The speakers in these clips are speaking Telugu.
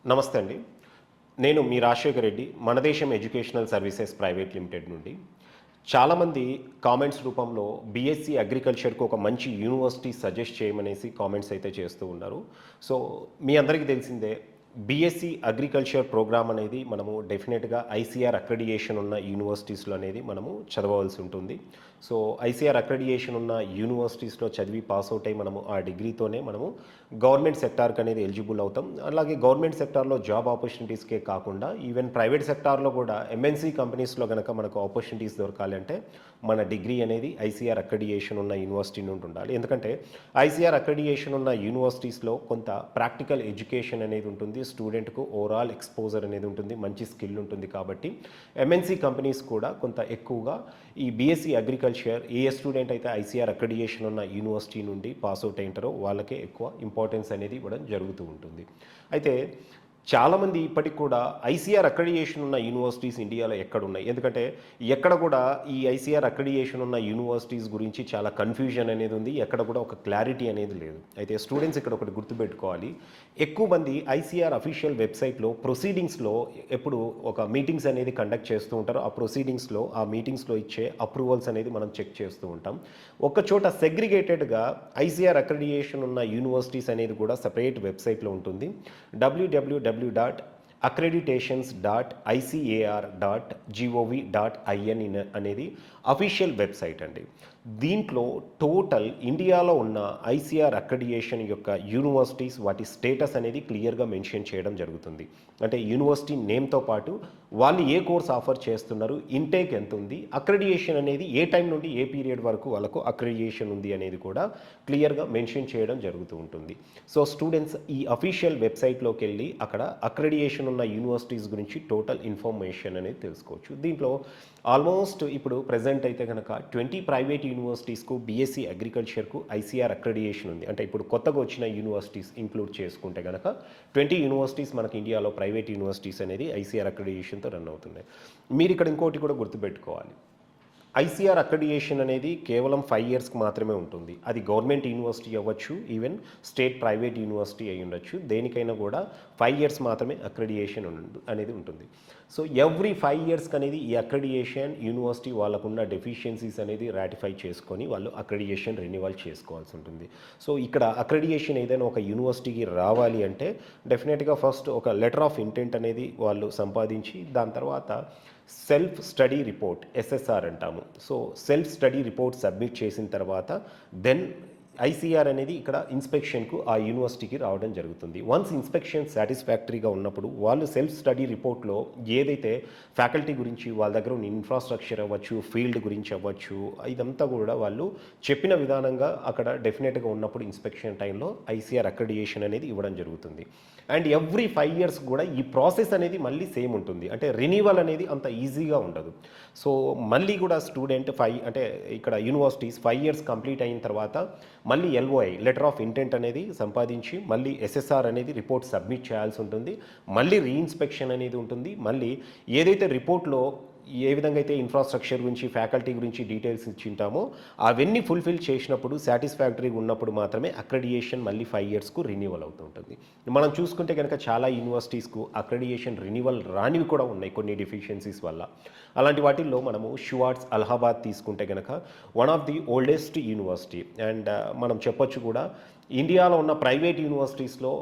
నమస్తే అండి. నేను మీ రాజశేఖర్ రెడ్డి, మనదేశం ఎడ్యుకేషనల్ సర్వీసెస్ ప్రైవేట్ లిమిటెడ్ నుండి. చాలామంది కామెంట్స్ రూపంలో బీఎస్సీ అగ్రికల్చర్‌కి ఒక మంచి యూనివర్సిటీ సజెస్ట్ చేయమనేసి కామెంట్స్ అయితే చేస్తూ ఉన్నారు. సో, మీ అందరికీ తెలిసిందే బీఎస్సీ అగ్రికల్చర్ ప్రోగ్రామ్ అనేది మనము డెఫినిట్‌గా ఐసీఆర్ అక్రిడియేషన్ ఉన్న యూనివర్సిటీస్‌లో అనేది మనము చదవవలసి ఉంటుంది. సో, ఐసీఆర్ అక్రిడియేషన్ ఉన్న యూనివర్సిటీస్‌లో చదివి పాస్ ఔట్ అయ్యి మనము ఆ డిగ్రీతోనే మనము గవర్నమెంట్ సెక్టార్‌కి అనేది ఎలిజిబుల్ అవుతాం. అలాగే గవర్నమెంట్ సెక్టార్‌లో జాబ్ ఆపర్చునిటీస్‌కే కాకుండా ఈవెన్ ప్రైవేట్ సెక్టార్‌లో కూడా ఎంఎన్‌సీ కంపెనీస్‌లో గనక మనకు ఆపర్చునిటీస్ దొరకాలి అంటే మన డిగ్రీ అనేది ఐసీఆర్ అక్రిడియేషన్ ఉన్న యూనివర్సిటీ నుండి ఉండాలి. ఎందుకంటే ఐసీఆర్ అక్రిడియేషన్ ఉన్న యూనివర్సిటీస్‌లో కొంత ప్రాక్టికల్ ఎడ్యుకేషన్ అనేది ఉంటుంది. స్టూడెంట్‌కు ఓవరాల్ ఎక్స్‌పోజర్ అనేది ఉంటుంది. మంచి స్కిల్ ఉంటుంది కాబట్టి ఎంఎన్‌సీ కంపెనీస్ కూడా కొంత ఎక్కువగా ఈ బీఎస్సీ అగ్రికల్చర్ ఏ స్టూడెంట్ అయితే ఐసీఆర్ అక్రిడియేషన్ ఉన్న యూనివర్సిటీ నుండి పాస్ అవుట్ అయింటారో వాళ్ళకే ఎక్కువ ఇంపార్టెన్స్ అనేది ఇవ్వడం జరుగుతూ ఉంటుంది. అయితే చాలామంది ఇప్పటికి కూడా ఐసీఆర్ అక్రిడియేషన్ ఉన్న యూనివర్సిటీస్ ఇండియాలో ఎక్కడున్నాయి? ఎందుకంటే ఎక్కడ కూడా ఈ ఐసీఆర్ అక్రిడియేషన్ ఉన్న యూనివర్సిటీస్ గురించి చాలా కన్‌ఫ్యూజన్ అనేది ఉంది. ఎక్కడ కూడా ఒక క్లారిటీ అనేది లేదు. అయితే స్టూడెంట్స్ ఇక్కడ ఒకటి గుర్తుపెట్టుకోవాలి. ఎక్కువ మంది ఐసీఆర్ అఫీషియల్ వెబ్‌సైట్‌లో ప్రొసీడింగ్స్‌లో ఎప్పుడు ఒక మీటింగ్స్ అనేది కండక్ట్ చేస్తూ ఉంటారు. ఆ మీటింగ్స్‌లో ఇచ్చే అప్రూవల్స్ అనేది మనం చెక్ చేస్తూ ఉంటాం. ఒక చోట సెగ్రిగేటెడ్‌గా ఐసీఆర్ అక్రిడియేషన్ ఉన్న యూనివర్సిటీస్ అనేది కూడా సెపరేట్ వెబ్‌సైట్‌లో ఉంటుంది. www.accreditations.icar.gov.in అనేది అఫీషియల్ వెబ్సైట్ అండి. దీంట్లో టోటల్ ఇండియాలో ఉన్న ఐసీఆర్ అక్రిడియేషన్ యొక్క యూనివర్సిటీస్ వాటి స్టేటస్ అనేది క్లియర్‌గా మెన్షన్ చేయడం జరుగుతుంది. అంటే యూనివర్సిటీ నేమ్‌తో పాటు వాళ్ళు ఏ కోర్స్ ఆఫర్ చేస్తున్నారు, ఇంటేక్ ఎంతుంది, అక్రిడియేషన్ అనేది ఏ టైం నుండి ఏ పీరియడ్ వరకు వాళ్ళకు అక్రిడియేషన్ ఉంది అనేది కూడా క్లియర్‌గా మెన్షన్ చేయడం జరుగుతూ ఉంటుంది. సో, స్టూడెంట్స్ ఈ అఫీషియల్ వెబ్సైట్‌లోకెళ్ళి అక్కడ అక్రిడియేషన్ ఉన్న యూనివర్సిటీస్ గురించి టోటల్ ఇన్ఫర్మేషన్ అనేది తెలుసుకోవచ్చు. దీంట్లో ఆల్మోస్ట్ ఇప్పుడు ప్రెజెంట్ అయితే గనక 20 ప్రైవేట్ యూనివర్సిటీస్‌కు బీఎస్సీ అగ్రికల్చర్‌కు ఐసీఆర్ అక్రిడియేషన్ ఉంది. అంటే ఇప్పుడు కొత్తగా వచ్చిన యూనివర్సిటీస్ ఇంక్లూడ్ చేసుకుంటే గనక 20 యూనివర్సిటీస్ మనకి ఇండియాలో ప్రైవేట్ యూనివర్సిటీస్ అనేది ఐసీఆర్ అక్రిడియేషన్‌తో రన్ అవుతున్నాయి. మీరు ఇక్కడ ఇంకోటి కూడా గుర్తుపెట్టుకోవాలి. ఐసీఆర్ అక్రిడియేషన్ అనేది కేవలం 5 ఇయర్స్‌కి మాత్రమే ఉంటుంది. అది గవర్నమెంట్ యూనివర్సిటీ అవ్వచ్చు, ఈవెన్ స్టేట్ ప్రైవేట్ యూనివర్సిటీ అయి ఉండొచ్చు. దేనికైనా కూడా 5 ఇయర్స్ మాత్రమే అక్రిడియేషన్ అనేది ఉంటుంది. సో, ఎవ్రీ 5 ఇయర్స్‌కి అనేది ఈ అక్రిడియేషన్ యూనివర్సిటీ వాళ్ళకున్న డెఫిషియన్సీస్ అనేది రాటిఫై చేసుకొని వాళ్ళు అక్రిడియేషన్ రెన్యువల్ చేసుకోవాల్సి ఉంటుంది. సో, ఇక్కడ అక్రిడియేషన్ ఏదైనా ఒక యూనివర్సిటీకి రావాలి అంటే డెఫినెట్‌గా ఫస్ట్ ఒక లెటర్ ఆఫ్ ఇంటెంట్ అనేది వాళ్ళు సంపాదించి దాని తర్వాత సెల్ఫ్ స్టడీ రిపోర్ట్ ఎస్ఎస్ఆర్ అంటాము. So, self study report submit చేసిన తర్వాత దెన్ ఐసీఆర్ అనేది ఇక్కడ ఇన్స్పెక్షన్‌కు ఆ యూనివర్సిటీకి రావడం జరుగుతుంది. వన్స్ ఇన్స్పెక్షన్ సాటిస్ఫాక్టరీగా ఉన్నప్పుడు వాళ్ళు సెల్ఫ్ స్టడీ రిపోర్ట్‌లో ఏదైతే ఫ్యాకల్టీ గురించి వాళ్ళ దగ్గర ఉన్న ఇన్‌ఫ్రాస్ట్రక్చర్ అవ్వచ్చు, ఫీల్డ్ గురించి అవ్వచ్చు, ఇదంతా కూడా వాళ్ళు చెప్పిన విధానంగా అక్కడ డెఫినిట్‌గా ఉన్నప్పుడు ఇన్స్పెక్షన్ టైంలో ఐసీఆర్ అక్రిడియేషన్ అనేది ఇవ్వడం జరుగుతుంది. అండ్ ఎవ్రీ 5 ఇయర్స్ కూడా ఈ ప్రాసెస్ అనేది మళ్ళీ సేమ్ ఉంటుంది. అంటే రెన్యువల్ అనేది అంత ఈజీగా ఉండదు. సో, మళ్ళీ కూడా స్టూడెంట్ అంటే ఇక్కడ యూనివర్సిటీస్ 5 ఇయర్స్ కంప్లీట్ అయిన తర్వాత మళ్ళీ ఎల్ఓఐ లెటర్ ఆఫ్ ఇంటెంట్ అనేది సంపాదించి మళ్ళీ ఎస్ఎస్ఆర్ అనేది రిపోర్ట్ సబ్మిట్ చేయాల్సి ఉంటుంది. మళ్ళీ రీఇన్స్పెక్షన్ అనేది ఉంటుంది. మళ్ళీ ఏదైతే రిపోర్ట్‌లో ఏ విధంగా అయితే ఇన్‌ఫ్రాస్ట్రక్చర్ గురించి, ఫ్యాకల్టీ గురించి డీటెయిల్స్ ఇచ్చింటామో అవన్నీ ఫుల్‌ఫిల్ చేసినప్పుడు సాటిస్ఫాక్టరీగా ఉన్నప్పుడు మాత్రమే అక్రిడియేషన్ మళ్ళీ 5 ఇయర్స్‌కు రెన్యువల్ అవుతూ ఉంటుంది. మనం చూసుకుంటే గనక చాలా యూనివర్సిటీస్‌కు అక్రిడియేషన్ రెన్యువల్ రానివి కూడా ఉన్నాయి కొన్ని డెఫిషియన్సీస్ వల్ల. అలాంటి వాటిల్లో మనము షువార్ట్స్ అలహాబాద్ తీసుకుంటే గనక one of the oldest university and మనం చెప్పొచ్చు కూడా ఇండియాలో ఉన్న ప్రైవేట్ యూనివర్సిటీస్‌లో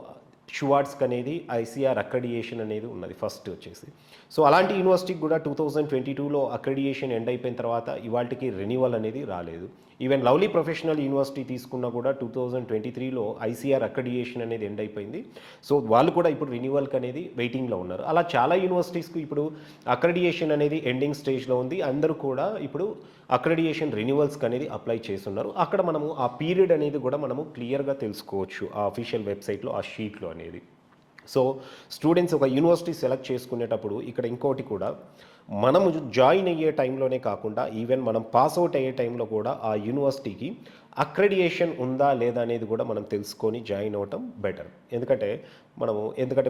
షువార్ట్స్‌కి అనేది ఐసీఆర్ అక్రిడియేషన్ అనేది ఉన్నది ఫస్ట్ వచ్చేసి. సో, అలాంటి యూనివర్సిటీకి కూడా 2022లో అక్రిడియేషన్ ఎండ్ అయిపోయిన తర్వాత ఇవాల్టికి రెన్యువల్ అనేది రాలేదు. ఈవెన్ లవ్లీ ప్రొఫెషనల్ యూనివర్సిటీ తీసుకున్నా కూడా 2023లో ఐసీఆర్ అక్రిడియేషన్ అనేది ఎండ్ అయిపోయింది. సో, వాళ్ళు కూడా ఇప్పుడు రెన్యువల్‌కి అనేది వెయిటింగ్‌లో ఉన్నారు. అలా చాలా యూనివర్సిటీస్‌కు ఇప్పుడు అక్రిడియేషన్ అనేది ఎండింగ్ స్టేజ్‌లో ఉంది. అందరూ కూడా ఇప్పుడు అక్రిడియేషన్ రెన్యువల్స్‌కి అనేది అప్లై చేసున్నారు. అక్కడ మనము ఆ పీరియడ్ అనేది కూడా మనము క్లియర్‌గా తెలుసుకోవచ్చు. ఆ అఫీషియల్ వెబ్‌సైట్‌లో ఆ షీట్‌లో అనేది. సో, స్టూడెంట్స్ ఒక యూనివర్సిటీ సెలెక్ట్ చేసుకునేటప్పుడు ఇక్కడ ఇంకోటి కూడా మనము జాయిన్ అయ్యే టైంలోనే కాకుండా ఈవెన్ మనం పాస్ అవుట్ అయ్యే టైంలో కూడా ఆ యూనివర్సిటీకి అక్రిడియేషన్ ఉందా లేదా అనేది కూడా మనం తెలుసుకొని జాయిన్ అవ్వటం బెటర్. ఎందుకంటే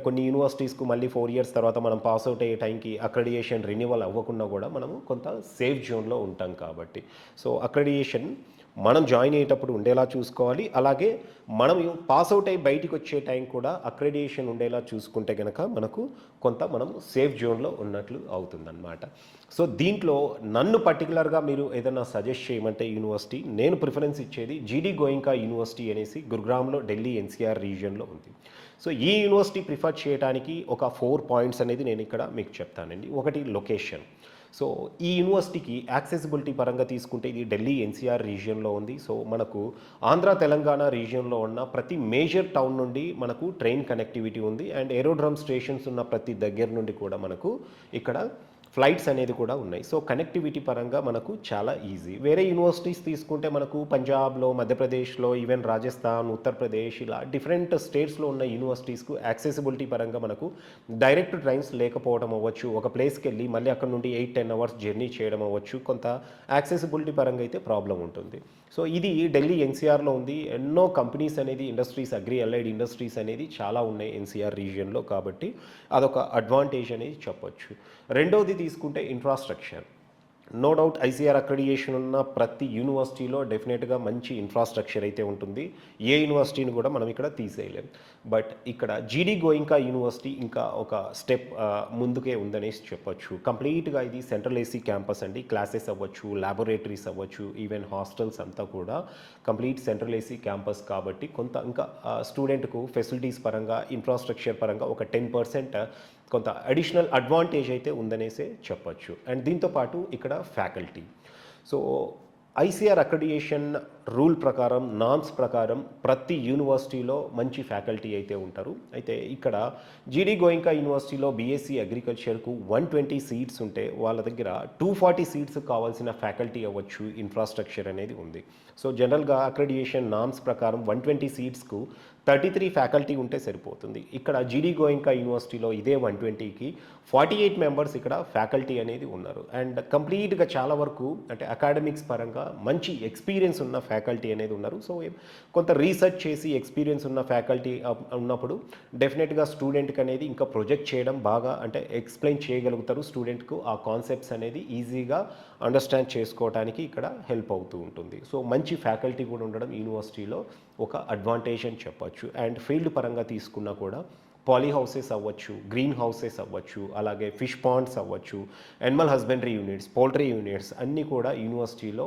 కొన్ని యూనివర్సిటీస్‌కు మళ్ళీ 4 ఇయర్స్ తర్వాత మనం పాస్ అవుట్ అయ్యే టైంకి అక్రిడియేషన్ రెన్యువల్ అవ్వకున్నా కూడా మనము కొంత సేఫ్ జోన్‌లో ఉంటాం కాబట్టి. సో, అక్రిడియేషన్ మనం జాయిన్ అయ్యేటప్పుడు ఉండేలా చూసుకోవాలి. అలాగే మనం పాస్ అవుట్ అయ్యి బయటికి వచ్చే టైం కూడా అక్రెడిటేషన్ ఉండేలా చూసుకుంటే గనక మనకు కొంత మనం సేఫ్ జోన్‌లో ఉన్నట్లు అవుతుందన్నమాట. సో, దీంట్లో నన్ను పర్టిక్యులర్‌గా మీరు ఏదైనా సజెస్ట్ చేయమంటే యూనివర్సిటీ, నేను ప్రిఫరెన్స్ ఇచ్చేది జీడీ గోయింకా యూనివర్సిటీ అనేసి గురుగ్రామ్‌లో ఢిల్లీ ఎన్‌సీఆర్ రీజియన్‌లో ఉంది. సో, ఈ యూనివర్సిటీ ప్రిఫర్ చేయడానికి ఒక 4 పాయింట్స్ అనేది నేను ఇక్కడ మీకు చెప్తానండి. ఒకటి లొకేషన్. సో, ఈ యూనివర్సిటీకి యాక్సెసిబిలిటీ పరంగా తీసుకుంటే ఇది ఢిల్లీ ఎన్‌సీఆర్ రీజియన్‌లో ఉంది. సో, మనకు ఆంధ్ర, తెలంగాణ రీజియన్‌లో ఉన్న ప్రతి మేజర్ టౌన్ నుండి మనకు ట్రైన్ కనెక్టివిటీ ఉంది. అండ్ ఏరోడ్రమ్ స్టేషన్స్ ఉన్న ప్రతి దగ్గర నుండి కూడా మనకు ఇక్కడ ఫ్లైట్స్ అనేది కూడా ఉన్నాయి. సో, కనెక్టివిటీ పరంగా మనకు చాలా ఈజీ. వేరే యూనివర్సిటీస్ తీసుకుంటే మనకు పంజాబ్‌లో, మధ్యప్రదేశ్‌లో, ఈవెన్ రాజస్థాన్, ఉత్తరప్రదేశ్ ఇలా డిఫరెంట్ స్టేట్స్‌లో ఉన్న యూనివర్సిటీస్‌కు యాక్సెసిబిలిటీ పరంగా మనకు డైరెక్ట్ ట్రైన్స్ లేకపోవడం అవ్వచ్చు. ఒక ప్లేస్‌కెళ్ళి మళ్ళీ అక్కడ నుండి 8, 10 అవర్స్ జర్నీ చేయడం అవ్వచ్చు. కొంత యాక్సెసిబిలిటీ పరంగా అయితే ప్రాబ్లమ్ ఉంటుంది. సో, ఇది ఢిల్లీ ఎన్‌సీఆర్‌లో ఉంది. ఎన్నో కంపెనీస్ అనేది ఇండస్ట్రీస్ అగ్రి అలైడ్ ఇండస్ట్రీస్ అనేది చాలా ఉన్నాయి ఎన్‌సీఆర్ రీజియన్‌లో. కాబట్టి అదొక అడ్వాంటేజ్ అనేది చెప్పొచ్చు. రెండోది తీసుకుంటే infrastructure. No doubt ICR accreditation ఉన్న ప్రతి యూనివర్సిటీలో డెఫినెట్‌గా మంచి ఇన్ఫ్రాస్ట్రక్చర్ అయితే ఉంటుంది. ఏ యూనివర్సిటీని కూడా మనం ఇక్కడ తీసేయలేం. బట్ ఇక్కడ జీడీ గోయింకా యూనివర్సిటీ ఇంకా ఒక స్టెప్ ముందుకే ఉందనేసి చెప్పొచ్చు. కంప్లీట్‌గా ఇది సెంట్రల్ ఏసీ క్యాంపస్ అండి. క్లాసెస్ అవ్వచ్చు, ల్యాబొరేటరీస్ అవ్వచ్చు, ఈవెన్ హాస్టల్స్ అంతా కూడా కంప్లీట్ సెంట్రల్ ఏసీ క్యాంపస్ కాబట్టి కొంత ఇంకా స్టూడెంట్‌కు ఫెసిలిటీస్ పరంగా, ఇన్ఫ్రాస్ట్రక్చర్ పరంగా ఒక 10% కొంత అడిషనల్ అడ్వాంటేజ్ అయితే ఉందనేసే చెప్పొచ్చు. అండ్ దీంతో పాటు ఇక్కడ faculty. So, ICR accreditation rule ప్రకారం, నార్మ్స్ ప్రకారం ప్రతి యూనివర్సిటీలో మంచి ఫ్యాకల్టీ అయితే ఉంటారు. అయితే ఇక్కడ జీడీ గోయింకా యూనివర్సిటీలో బీఎస్సీ అగ్రికల్చర్‌కు 120 సీట్స్ ఉంటే వాళ్ళ దగ్గర 240 సీట్స్ కావాల్సిన ఫ్యాకల్టీ అవ్వచ్చు, ఇన్ఫ్రాస్ట్రక్చర్ అనేది ఉంది. సో, జనరల్‌గా అక్రిడియేషన్ నార్మ్స్ ప్రకారం 120 సీట్స్‌కు 33 ఫ్యాకల్టీ ఉంటే సరిపోతుంది. ఇక్కడ జీడీ గోయింకా యూనివర్సిటీలో ఇదే 120కి 48 మెంబర్స్ ఇక్కడ ఫ్యాకల్టీ అనేది ఉన్నారు. అండ్ కంప్లీట్‌గా చాలా వరకు అంటే అకాడమిక్స్ పరంగా మంచి ఎక్స్‌పీరియన్స్ ఉన్న ఫ్యాకల్టీ అనేది ఉన్నారు. సో, కొంత రీసెర్చ్ చేసి ఎక్స్‌పీరియన్స్ ఉన్న ఫ్యాకల్టీ ఉన్నప్పుడు డెఫినెట్‌గా స్టూడెంట్‌కి అనేది ఇంకా ప్రొజెక్ట్ చేయడం బాగా అంటే ఎక్స్‌ప్లెయిన్ చేయగలుగుతారు. స్టూడెంట్‌కు ఆ కాన్సెప్ట్స్ అనేది ఈజీగా అండర్‌స్టాండ్ చేసుకోవడానికి ఇక్కడ హెల్ప్ అవుతూ ఉంటుంది. సో, మంచి ఫ్యాకల్టీ కూడా ఉండడం యూనివర్సిటీలో ఒక అడ్వాంటేజ్ అని చెప్పొచ్చు. అండ్ ఫీల్డ్ పరంగా తీసుకున్నా కూడా పాలీ హౌసెస్ అవ్వచ్చు, గ్రీన్ హౌసెస్ అవ్వచ్చు, అలాగే ఫిష్ పాండ్స్ అవ్వచ్చు, animal husbandry units, poultry units అన్నీ కూడా యూనివర్సిటీలో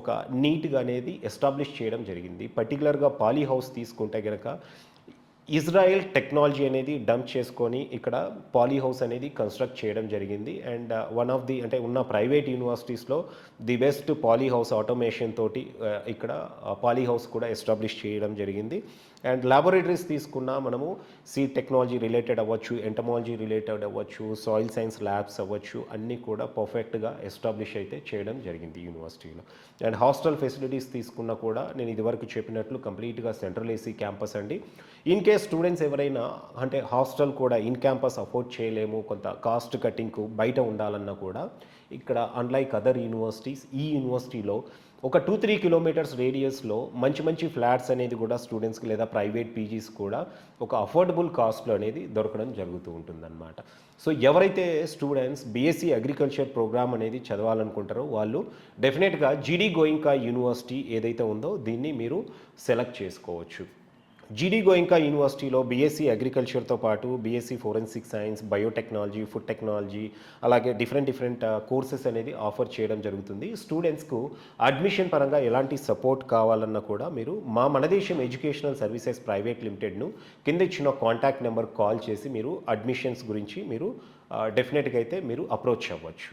ఒక నీట్‌గా అనేది ఎస్టాబ్లిష్ చేయడం జరిగింది. పర్టిక్యులర్‌గా పాలీ హౌస్ తీసుకుంటే గనక ఇజ్రాయెల్ టెక్నాలజీ అనేది డంప్ చేసుకొని ఇక్కడ పాలీ హౌస్ అనేది కన్‌స్ట్రక్ట్ చేయడం జరిగింది. అండ్ వన్ ఆఫ్ ది అంటే ఉన్న ప్రైవేట్ యూనివర్సిటీస్‌లో the best poly house automation తోటి ఇక్కడ పాలీ హౌస్ కూడా ఎస్టాబ్లిష్ చేయడం జరిగింది. అండ్ లాబొరేటరీస్ తీసుకున్నా మనము సీడ్ టెక్నాలజీ రిలేటెడ్ అవ్వచ్చు, ఎంటమాలజీ రిలేటెడ్ అవ్వచ్చు, సాయిల్ సైన్స్ ల్యాబ్స్ అవ్వచ్చు, అన్నీ కూడా పర్ఫెక్ట్‌గా ఎస్టాబ్లిష్ అయితే చేయడం జరిగింది యూనివర్సిటీలో. అండ్ హాస్టల్ ఫెసిలిటీస్ తీసుకున్నా కూడా నేను ఇదివరకు చెప్పినట్లు కంప్లీట్‌గా సెంట్రల్ ఏసీ క్యాంపస్ అండి. ఇన్ కేస్ స్టూడెంట్స్ ఎవరైనా అంటే హాస్టల్ కూడా ఇన్ క్యాంపస్ అఫోర్డ్ చేయలేము, కొంత కాస్ట్ కటింగ్‌కు బయట ఉండాలన్నా కూడా ఇక్కడ అన్‌లైక్ అదర్ యూనివర్సిటీస్ ఈ యూనివర్సిటీలో ఒక 2-3 కిలోమీటర్స్ రేడియస్‌లో మంచి మంచి ఫ్లాట్స్ అనేది కూడా స్టూడెంట్స్‌కి లేదా ప్రైవేట్ పీజీస్ కూడా ఒక అఫోర్డబుల్ కాస్ట్‌లో అనేది దొరకడం జరుగుతూ ఉంటుందన్నమాట. సో, ఎవరైతే స్టూడెంట్స్ బీఎస్సీ అగ్రికల్చర్ ప్రోగ్రామ్ అనేది చదవాలనుకుంటారో వాళ్ళు డెఫినెట్‌గా జీడీ గోయింకా యూనివర్సిటీ ఏదైతే ఉందో దీన్ని మీరు సెలెక్ట్ చేసుకోవచ్చు. జీడీ గోయింకా యూనివర్సిటీలో బీఎస్సీ అగ్రికల్చర్‌తో పాటు BSc forensic science, biotechnology, food technology అలాగే డిఫరెంట్ కోర్సెస్ అనేది ఆఫర్ చేయడం జరుగుతుంది. స్టూడెంట్స్‌కు అడ్మిషన్ పరంగా ఎలాంటి సపోర్ట్ కావాలన్నా కూడా మీరు మా మనదేశం ఎడ్యుకేషనల్ సర్వీసెస్ ప్రైవేట్ లిమిటెడ్‌ను కింద ఇచ్చిన కాంటాక్ట్ నెంబర్‌కి కాల్ చేసి మీరు అడ్మిషన్స్ గురించి మీరు డెఫినెట్‌గా అయితే మీరు అప్రోచ్ అవ్వచ్చు.